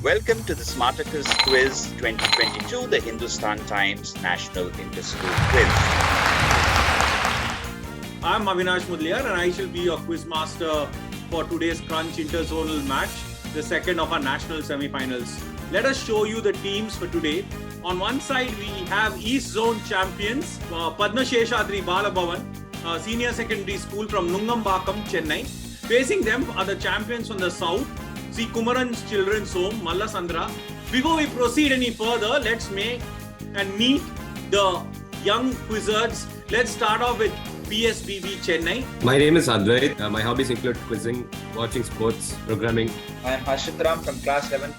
Welcome to the Smartacus Quiz 2022, the Hindustan Times National Interschool Quiz. I'm Avinash Mudliar and I shall be your quiz master for today's Crunch Interzonal match, the second of our national semi-finals. Let us show you the teams for today. On one side, we have East Zone champions, Padma Sheshadri Balabhavan, Senior Secondary School from Nungambakam, Chennai. Facing them are the champions from the south, Sri Kumaran's Children's Home, Mallasandra. Before we proceed any further, let's meet the young quizzards. Let's start off with PSBB Chennai. My name is Advait. My hobbies include quizzing, watching sports, programming. I am Harshitram from class 11.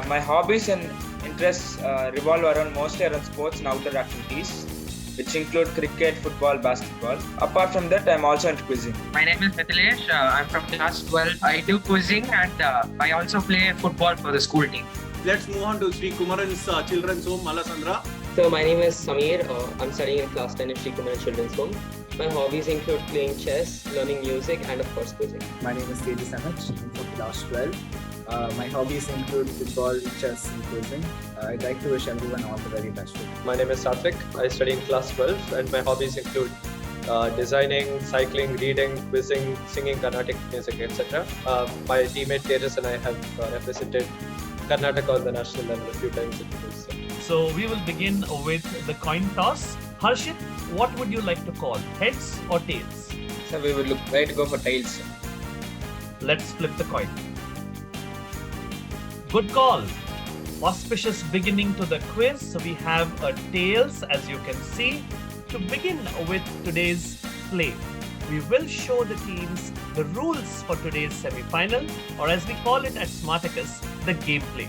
My hobbies and interests revolve mostly around sports and outdoor activities, which include cricket, football, basketball. Apart from that, I am also into quizzing. My name is Mithilesh. I'm from class 12. I do quizzing and I also play football for the school team. Let's move on to Sri Kumaran's Children's Home, Mallasandra. So my name is Samir. I'm studying in class 10 at Sri Kumaran Children's Home. My hobbies include playing chess, learning music, and of course quizzing. My name is Tejas Amach. I'm from class 12. My hobbies include football, chess, and quizzing. I'd like to wish everyone all the very best. My name is Satvik. I study in class 12 and my hobbies include designing, cycling, reading, quizzing, singing Carnatic music, etc. My teammate Tejas and I have represented Karnataka on the national level a few times in the quiz. So we will begin with the coin toss. Harshit, what would you like to call? Heads or tails? So we will try to go for tails. Let's flip the coin. Good call. Auspicious beginning to the quiz. So we have a tails, as you can see. To begin with today's play, we will show the teams the rules for today's semi-final, or as we call it at Smartacus, the gameplay.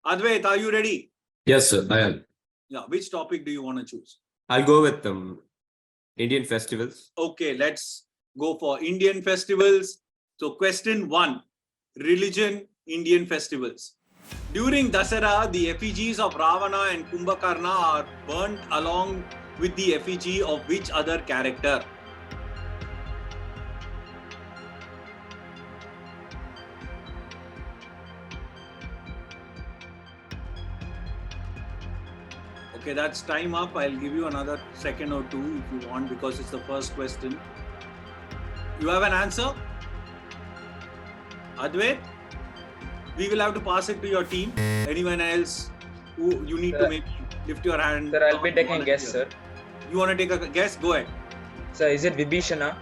Advait, are you ready? Yes, sir, I am. Yeah. Which topic do you want to choose? I'll go with Indian festivals. Okay, let's go for Indian festivals. So question 1, religion, Indian festivals. During Dasara, the effigies of Ravana and Kumbhakarna are burnt along with the effigy of which other character? Okay, that's time up. I'll give you another second or two if you want, because it's the first question. You have an answer? Advait? We will have to pass it to your team. Anyone else who you need to maybe lift your hand? Sir, I'll be taking a guess, sir. You want to take a guess? Go ahead. Sir, is it Vibhishana?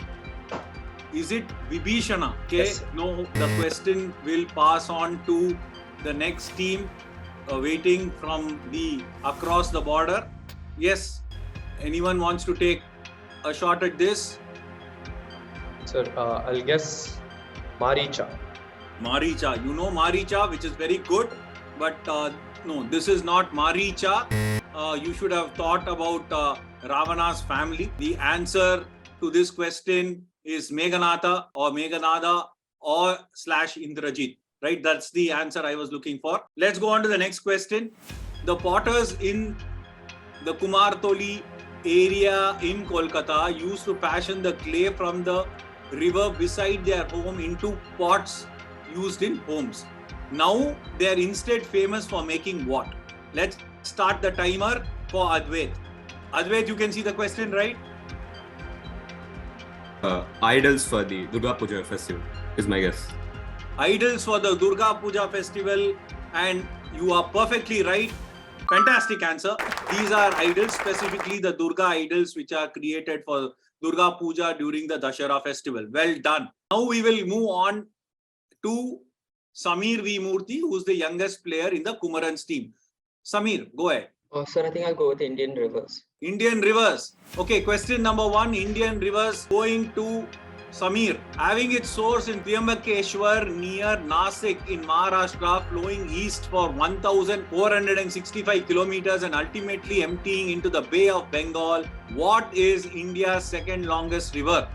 Is it Vibhishana? Okay, Yes, no, the question will pass on to the next team. Waiting from across the border. Yes, anyone wants to take a shot at this? Sir, I'll guess Maricha. Maricha. You know Maricha, which is very good, but no, this is not Maricha. You should have thought about Ravana's family. The answer to this question is Meghanatha or Meghanada or / Indrajit. Right, that's the answer I was looking for. Let's go on to the next question. The potters in the Kumartoli area in Kolkata used to fashion the clay from the river beside their home into pots used in homes. Now they are instead famous for making what? Let's start the timer for Advait. Advait, you can see the question, right? Idols for the Durga Puja festival is my guess. Idols for the Durga Puja festival, and you are perfectly right. Fantastic answer. These are idols, specifically the Durga idols, which are created for Durga Puja during the Dashara festival. Well done. Now we will move on to Samir V. Murthy, who's the youngest player in the Kumaran's team. Samir, go ahead. Sir, I think I'll go with Indian rivers. Indian rivers. Okay, question number 1, Indian rivers, going to Samir. Having its source in Triambakeshwar near Nasik in Maharashtra, flowing east for 1,465 kilometers and ultimately emptying into the Bay of Bengal, what is India's second longest river?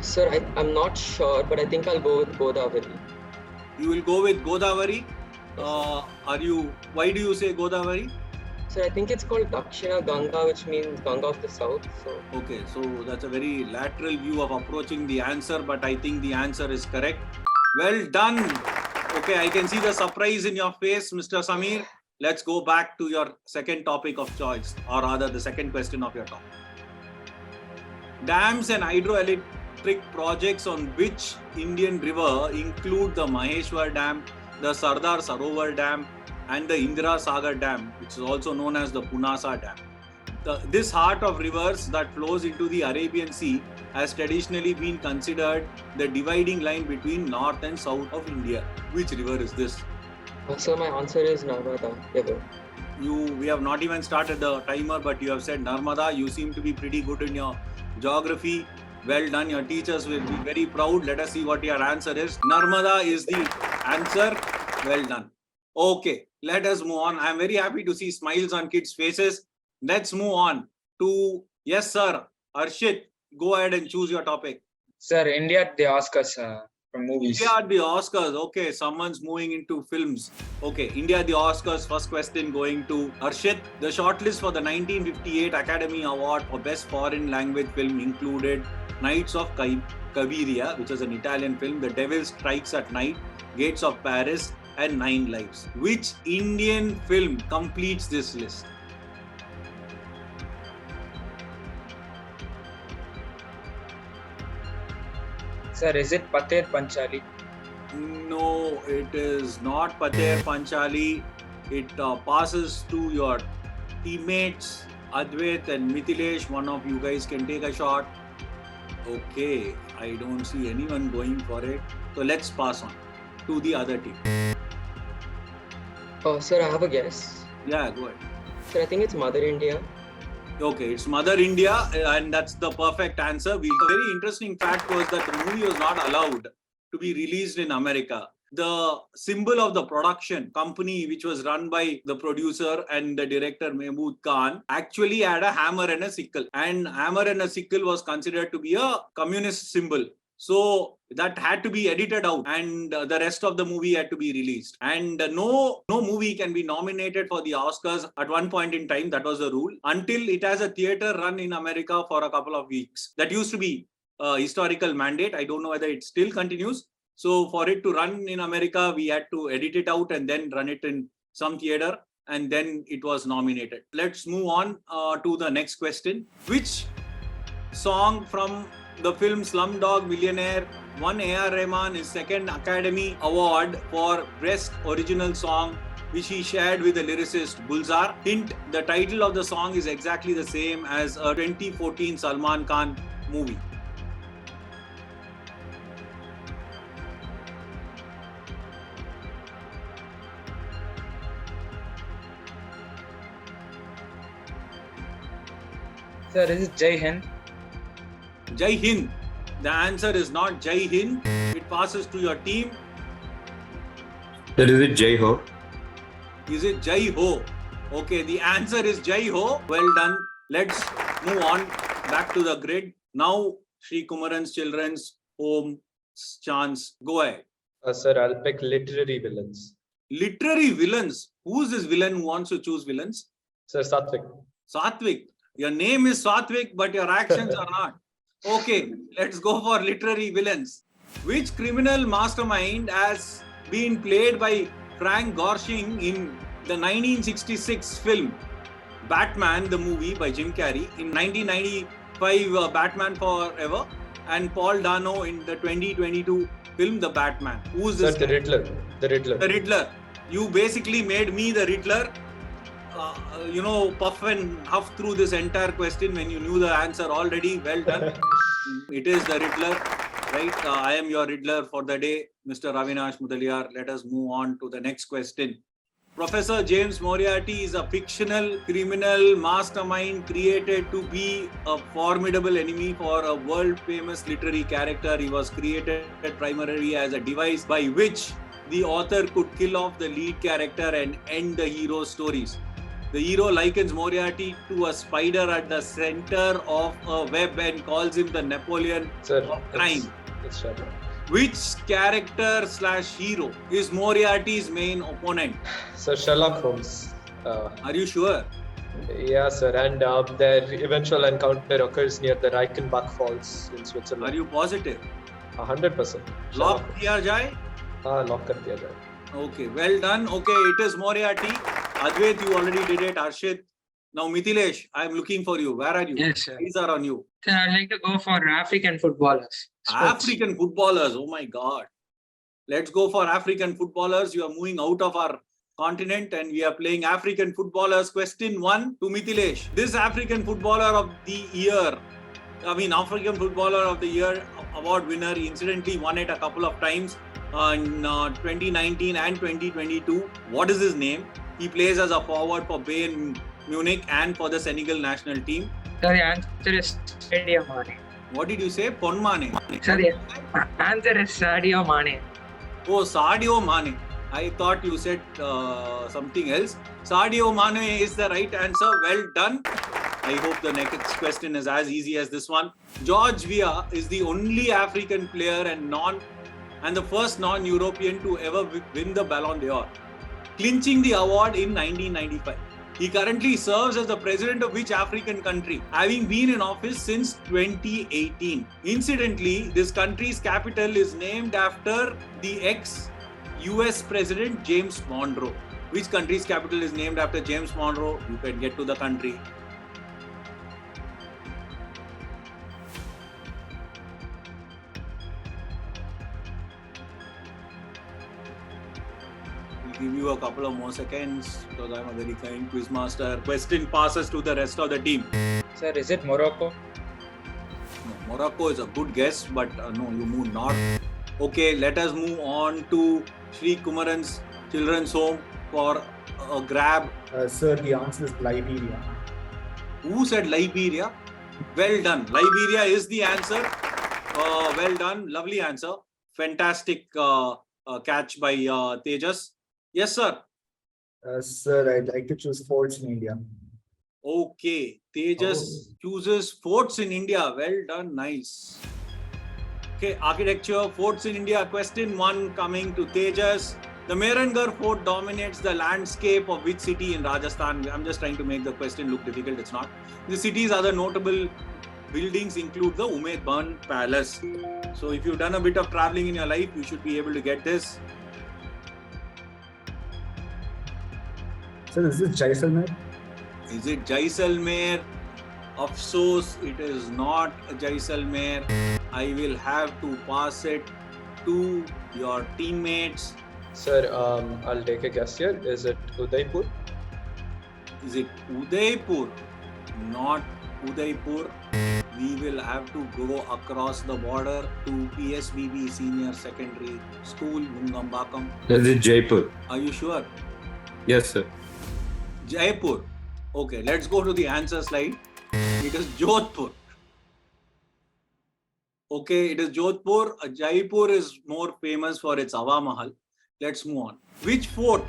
Sir, I'm not sure, but I think I'll go with Godavari. You will go with Godavari. Yes, Why do you say Godavari? sir, I think it's called Dakshina Ganga, which means Ganga of the South. So, Okay, so that's a very lateral view of approaching the answer, but I think the answer is correct. Well done. Okay, I can see the surprise in your face, Mr. Samir. Let's go back to your second topic of choice, or rather the second question of your talk. Dams and hydroelectric projects on which Indian river include the Maheshwar Dam, the Sardar Sarovar Dam, and the Indira Sagar Dam, which is also known as the Punasa Dam. This heart of rivers that flows into the Arabian Sea has traditionally been considered the dividing line between north and south of India. Which river is this? sir, my answer is Narmada River. We have not even started the timer, but you have said Narmada. You seem to be pretty good in your geography. Well done. Your teachers will be very proud. Let us see what your answer is. Narmada is the answer. Well done. Okay, let us move on. I am very happy to see smiles on kids' faces. Let's move on to, yes, sir. Arshit, go ahead and choose your topic. Sir, India at the Oscars from movies. India at the Oscars. Okay, someone's moving into films. Okay, India at the Oscars. First question going to Arshit. The shortlist for the 1958 Academy Award for Best Foreign Language Film included Nights of Cabiria, which is an Italian film, The Devil Strikes at Night, Gates of Paris, and 9 Lives. Which Indian film completes this list? Sir, is it Pater Panchali? No, it is not Pater Panchali. It passes to your teammates, Advait and Mithilesh. One of you guys can take a shot. Okay, I don't see anyone going for it. So let's pass on to the other team. Sir, I have a guess. Yeah, go ahead. Sir, I think it's Mother India. Okay, it's Mother India, and that's the perfect answer. A very interesting fact was that the movie was not allowed to be released in America. The symbol of the production company, which was run by the producer and the director Mahmood Khan, actually had a hammer and a sickle. And hammer and a sickle was considered to be a communist symbol. So that had to be edited out, and the rest of the movie had to be released. And no movie can be nominated for the Oscars at one point in time. That was the rule until it has a theater run in America for a couple of weeks. That used to be a historical mandate. I don't know whether it still continues. So for it to run in America, we had to edit it out and then run it in some theater, and then it was nominated. Let's move on to the next question. Which song from the film Slumdog Millionaire won A.R. Rahman his second Academy Award for Best Original Song, which he shared with the lyricist Gulzar? Hint, the title of the song is exactly the same as a 2014 Salman Khan movie. Sir, is it Jai Hind? Jai Hind. The answer is not Jai Hind. It passes to your team. That is it, Jai Ho. Is it Jai Ho? Okay, the answer is Jai Ho. Well done. Let's move on back to the grid. Now, Sri Kumaran's Children's Home chance. Go ahead. Sir, I'll pick literary villains. Literary villains. Who's this villain who wants to choose villains? Sir, Satvik. Satvik. Your name is Satvik, but your actions are not. Okay, let's go for literary villains. Which criminal mastermind has been played by Frank Gorshin in the 1966 film Batman, the movie by Jim Carrey, in 1995 Batman Forever, and Paul Dano in the 2022 film The Batman? Who's this? Sir, the Riddler. The Riddler. The Riddler. You basically made me the Riddler. Puff and huff through this entire question when you knew the answer already. Well done. It is the Riddler, right? I am your Riddler for the day, Mr. Avinash Mudaliar. Let us move on to the next question. Professor James Moriarty is a fictional criminal mastermind created to be a formidable enemy for a world-famous literary character. He was created primarily as a device by which the author could kill off the lead character and end the hero's stories. The hero likens Moriarty to a spider at the center of a web and calls him the Napoleon Sir, of crime. it's Sherlock. Which character / hero is Moriarty's main opponent? Sir, Sherlock Holmes. Are you sure? Yeah, sir. And their eventual encounter occurs near the Reichenbach Falls in Switzerland. Are you positive? 100%. Lock kiya jaye? Lock kar diya jaye. Okay, well done. Okay, it is Moriarty. Advait, you already did it. Arshit. Now, Mithilesh, I am looking for you. Where are you? Yes, sir. These are on you. Sir, I'd like to go for African footballers. Sports. African footballers. Oh my God. Let's go for African footballers. You are moving out of our continent and we are playing African footballers. Question 1 to Mithilesh. This African footballer of the year, African footballer of the year award winner, he incidentally won it a couple of times in 2019 and 2022. What is his name? He plays as a forward for Bayern Munich and for the Senegal national team. Sir, the answer is Sadio Mane. What did you say? Ponmane. Sir, the answer is Sadio Mane. Oh, Sadio Mane. I thought you said something else. Sadio Mane is the right answer. Well done. I hope the next question is as easy as this one. George Weah is the only African player and the first non-European to ever win the Ballon d'Or, clinching the award in 1995. He currently serves as the president of which African country, having been in office since 2018. Incidentally, this country's capital is named after the ex-US President James Monroe. Which country's capital is named after James Monroe? You can get to the country. Give you a couple of more seconds because I'm a very kind quiz master. Question passes to the rest of the team. Sir, is it Morocco? No, Morocco is a good guess, but no, you move north. Okay, let us move on to Sri Kumaran's Children's Home for a grab. Sir, the answer is Liberia. Who said Liberia? Well done. Liberia is the answer. Well done. Lovely answer. Fantastic catch by Tejas. Yes, sir. Sir, I'd like to choose forts in India. Okay. Tejas chooses forts in India. Well done. Nice. Okay. Architecture, forts in India. Question 1 coming to Tejas. The Mehrangarh Fort dominates the landscape of which city in Rajasthan? I'm just trying to make the question look difficult. It's not. The city's other notable buildings include the Umaid Khan Palace. So if you've done a bit of traveling in your life, you should be able to get this. Sir, is this Jaisalmer? Is it Jaisalmer? Afsos, it is not Jaisalmer. I will have to pass it to your teammates. Sir, I'll take a guess here. Is it Udaipur? Is it Udaipur? Not Udaipur. We will have to go across the border to PSBB Senior Secondary School, Nungambakam. Is it Jaipur? Are you sure? Yes, sir. Jaipur. Okay, let's go to the answer slide. It is Jodhpur. Okay, it is Jodhpur. Jaipur is more famous for its Hawa Mahal. Let's move on. Which fort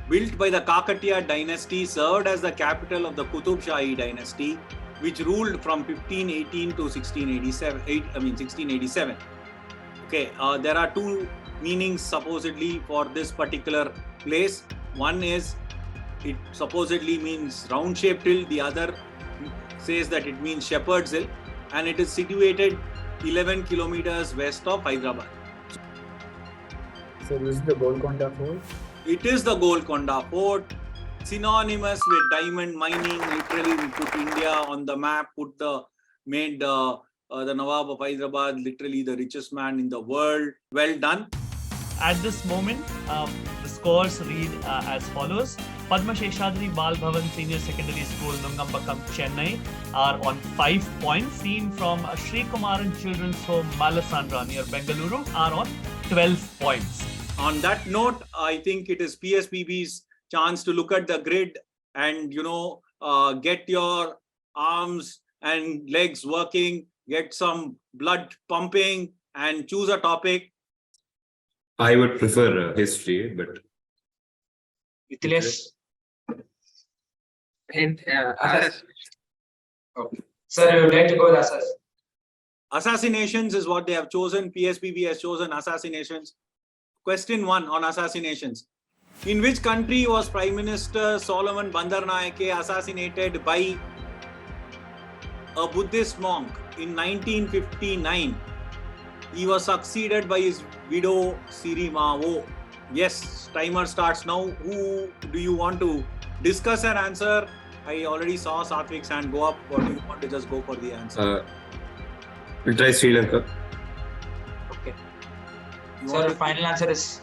built by the Kakatiya dynasty served as the capital of the Qutub Shahi dynasty, which ruled from 1518 to 1687? Okay, there are two meanings supposedly for this particular place. One is it supposedly means round-shaped hill. The other says that it means Shepherd's Hill, and it is situated 11 kilometers west of Hyderabad. So this is the Golconda Fort? It is the Golconda Fort, synonymous with diamond mining. Literally, we put India on the map, made the Nawab of Hyderabad literally the richest man in the world. Well done. At this moment, the scores read as follows. Padma Sheshadri Bal Bhavan Senior Secondary School, Nungambakam, Chennai are on 5 points. Team from Sri Kumaran Children's Home, Malasandra near Bengaluru are on 12 points. On that note, I think it is PSPB's chance to look at the grid and, get your arms and legs working, get some blood pumping and choose a topic. I would prefer history, but Mithilesh. Okay. Sir, you would like to go with Assassinations is what they have chosen. PSBB has chosen assassinations. Question 1 on assassinations. In which country was Prime Minister Solomon Bandaranaike assassinated by a Buddhist monk in 1959? He was succeeded by his widow Sirimavo. Yes, timer starts now. Who do you want to discuss an answer? I already saw Satvik's hand go up. Or do you want to just go for the answer? We'll try Sri Lanka. Okay. Sir, the final answer is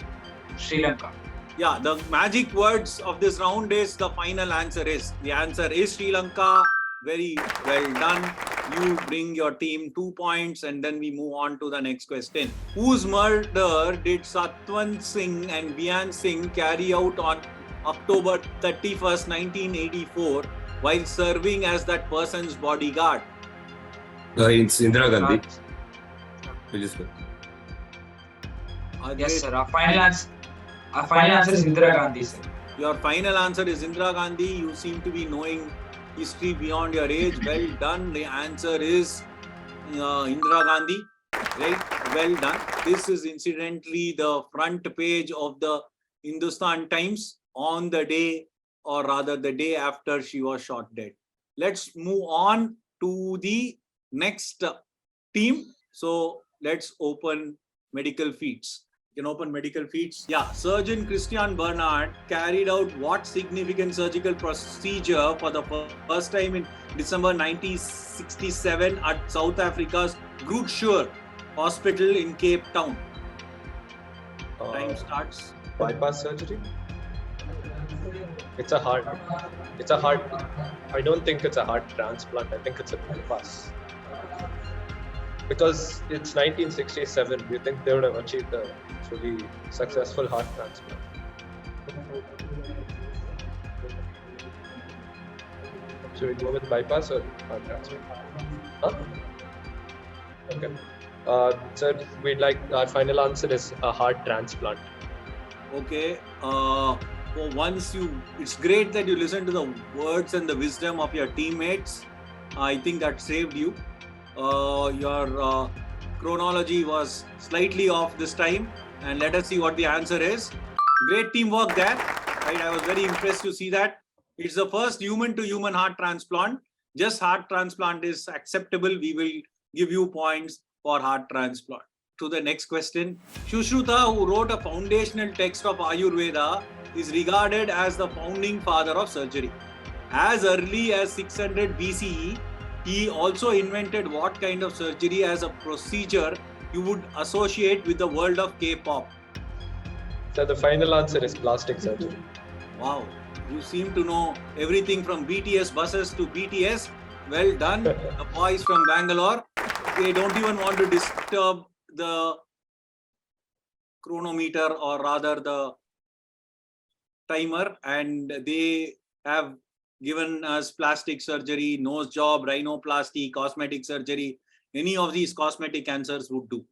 Sri Lanka. Yeah, the magic words of this round is the final answer is. The answer is Sri Lanka. Very well done. You bring your team 2 points and then we move on to the next question. Whose murder did Satwant Singh and Bian Singh carry out on October 31st, 1984 while serving as that person's bodyguard? It's Indira Gandhi. We'll just go. Yes, sir. Our final answer is Indira Gandhi, sir. Your final answer is Indira Gandhi. You seem to be knowing history beyond your age. Well done. The answer is Indira Gandhi. Right? Well done. This is incidentally the front page of the Hindustan Times on the day, or rather the day after she was shot dead. Let's move on to the next team. So let's open medical feats. You can open medical feats. Yeah, Surgeon Christian Bernard carried out what significant surgical procedure for the first time in December 1967 at South Africa's Groote Schuur Hospital in Cape Town? Time starts. Bypass surgery? It's a heart. I don't think it's a heart transplant. I think it's a bypass. Because it's 1967, do you think they would have achieved a truly successful heart transplant? Should we go with bypass or heart transplant? Huh? Okay. Sir, we'd like, our final answer is a heart transplant. Okay. For once it's great that you listen to the words and the wisdom of your teammates. I think that saved you. Your chronology was slightly off this time, and let us see what the answer is. Great teamwork there. Right? I was very impressed to see that. It's the first human-to-human heart transplant. Just heart transplant is acceptable. We will give you points for heart transplant. To the next question. Sushruta, who wrote a foundational text of Ayurveda, is regarded as the founding father of surgery. As early as 600 BCE, he also invented what kind of surgery as a procedure you would associate with the world of K-pop? So the final answer is plastic surgery. Wow, you seem to know everything from BTS buses to BTS. Well done, the boys from Bangalore. They don't even want to disturb the chronometer, or rather the timer, and they have given us plastic surgery, nose job, rhinoplasty, cosmetic surgery. Any of these cosmetic cancers would do.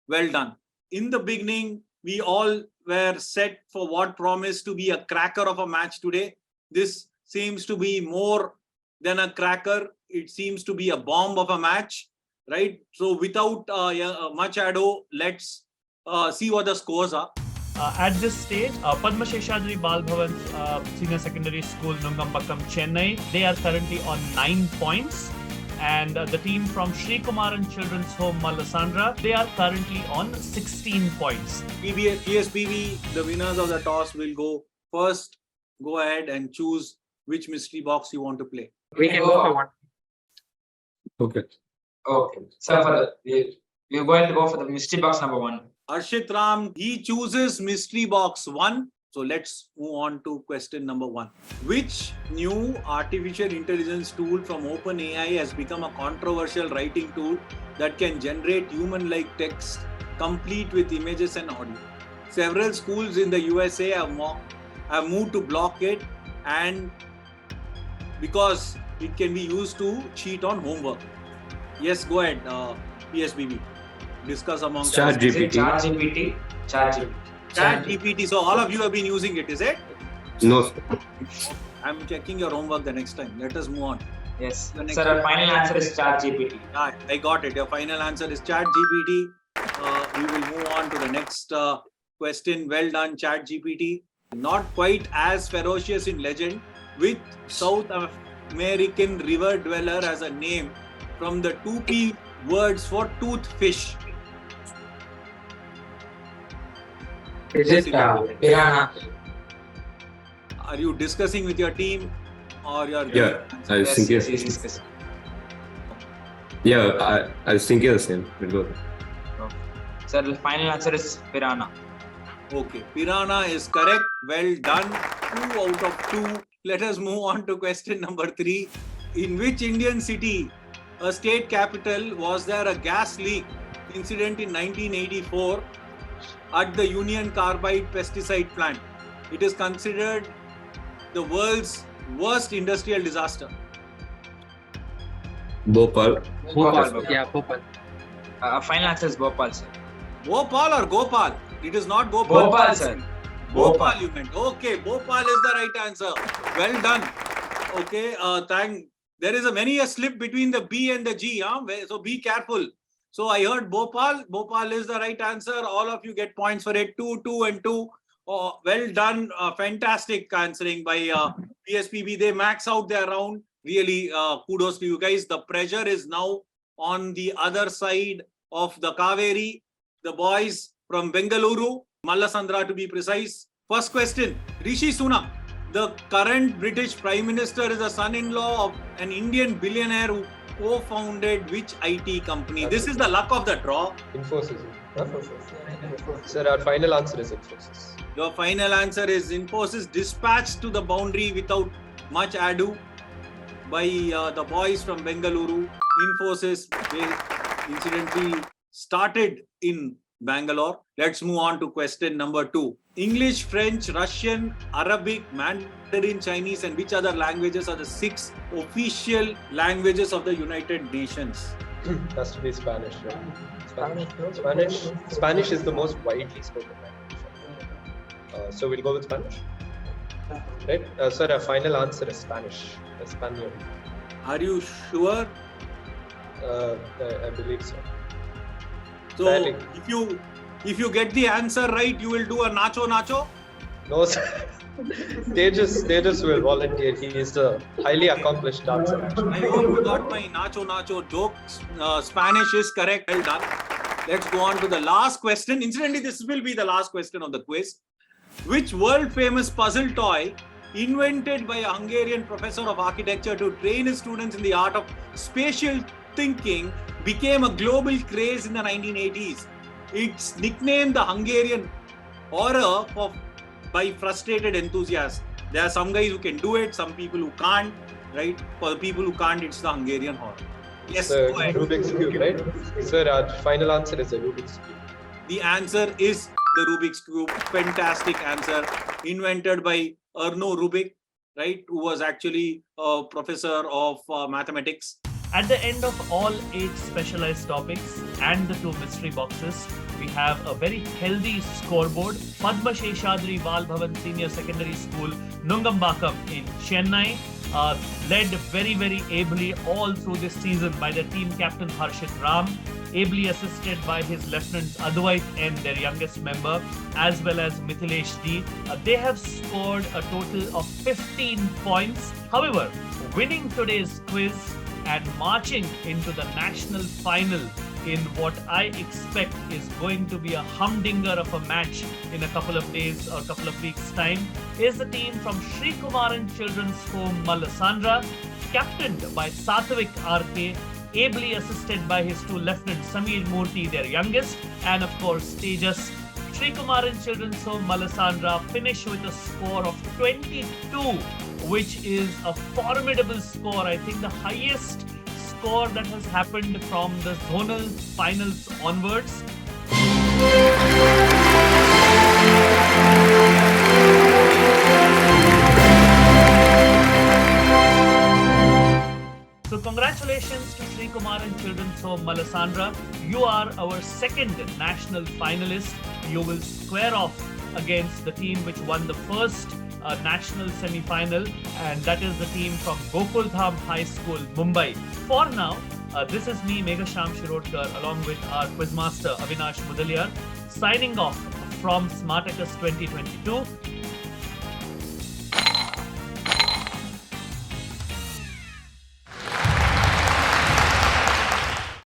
Well done. In the beginning, we all were set for what promised to be a cracker of a match today. This seems to be more than a cracker. It seems to be a bomb of a match, right? So without much ado, let's see what the scores are. At this stage, Padma Sheshadri Bal Bhavan Senior Secondary School, Nungampakkam, Chennai, they are currently on 9 points. And the team from Sri Kumaran Children's Home, Malasandra, they are currently on 16 points. PSBB, the winners of the toss will go first. Go ahead and choose which mystery box you want to play. We can go for one. Okay. Okay. So we're going to go for the mystery box number 1. Arshit Ram, he chooses mystery box 1. So let's move on to question number 1. Which new artificial intelligence tool from OpenAI has become a controversial writing tool that can generate human-like text complete with images and audio? Several schools in the USA have moved to block it, and because it can be used to cheat on homework. Yes, go ahead, PSBB. Discuss among ChatGPT. ChatGPT. So all of you have been using it, is it? No. I'm checking your homework the next time. Let us move on. Yes. The next Sir, our final answer is ChatGPT. I got it. Your final answer is ChatGPT. We will move on to the next question. Well done, ChatGPT. Not quite as ferocious in legend, with South American river dweller as a name from the 2P words for toothfish. Is it piranha? Are you discussing with your team or your Yeah, I was thinking. Yeah, I was thinking the same. We'll go. Sir, the final answer is piranha. Okay, piranha is correct. Well done. 2 out of 2. Let us move on to question number 3. In which Indian city, a state capital, was there a gas leak incident in 1984 at the Union Carbide pesticide plant? It is considered the world's worst industrial disaster. Bhopal. Bhopal. Yeah, Bhopal. Final answer is Bhopal, sir. Bhopal or Gopal? It is not Gopal. Bhopal, sir. Bhopal, you meant. Okay, Bhopal is the right answer. Well done. Okay, there is many a slip between the B and the G, so be careful. So I heard Bhopal. Bhopal is the right answer. All of you get points for it. 2, 2 and 2. Well done. Fantastic answering by PSPB. They max out their round. Really, kudos to you guys. The pressure is now on the other side of the Kaveri. The boys from Bengaluru, Mallasandra to be precise. First question, Rishi Sunak, the current British Prime Minister, is a son-in-law of an Indian billionaire who co-founded which IT company? This is the luck of the draw. Infosys. Sir, our final answer is Infosys. Your final answer is Infosys, dispatched to the boundary without much ado by the boys from Bengaluru. Infosys, they incidentally started in Bangalore. Let's move on to question number 2. English, French, Russian, Arabic, Mandarin, Chinese, and which other languages are the 6 official languages of the United Nations? Has to be Spanish, right? Spanish is the most widely spoken language. So we'll go with Spanish. Right? Sir, our final answer is Spanish. Espanol. Are you sure? I believe so. So if you get the answer right, you will do a nacho. No, sir. Tejas will volunteer. He is a highly accomplished dancer. I hope you got my nacho joke. Spanish is correct. Well done. Let's go on to the last question. Incidentally, this will be the last question of the quiz. Which world-famous puzzle toy, invented by a Hungarian professor of architecture to train his students in the art of spatial thinking, became a global craze in the 1980s? It's nicknamed the Hungarian horror by frustrated enthusiasts. There are some guys who can do it, some people who can't, right? For the people who can't, it's the Hungarian horror. Yes, go ahead. Rubik's Cube, right? Sir, our final answer is a Rubik's Cube. The answer is the Rubik's Cube. Fantastic answer. Invented by Erno Rubik, right? Who was actually a professor of mathematics. At the end of all 8 specialized topics and the 2 mystery boxes, we have a very healthy scoreboard. Padma Sheshadri Bal Bhavan Senior Secondary School, Nungambakam in Chennai, led very, very ably all through this season by their team captain Harshit Ram, ably assisted by his lieutenants Advait M, their youngest member, as well as Mithilesh D. They have scored a total of 15 points. However, winning today's quiz and marching into the national final in what I expect is going to be a humdinger of a match in a couple of days or a couple of weeks' time is the team from Sri Kumaran Children's Home Mallasandra, captained by Satvik RK, ably assisted by his 2 lieutenants Samir Murthy, their youngest, and of course Tejas. Sri Kumaran Children's Home Mallasandra finished with a score of 22, which is a formidable score. I think the highest score that has happened from the zonal finals onwards. So congratulations to Sri Kumaran Children's Home Mallasandra. You are our 2nd national finalist. You will square off against the team which won the first national semi-final, and that is the team from Gokul Dham High School, Mumbai. For now, this is me, Meghasham Shirodkar, along with our quizmaster Avinash Mudaliar, signing off from Smartacus 2022.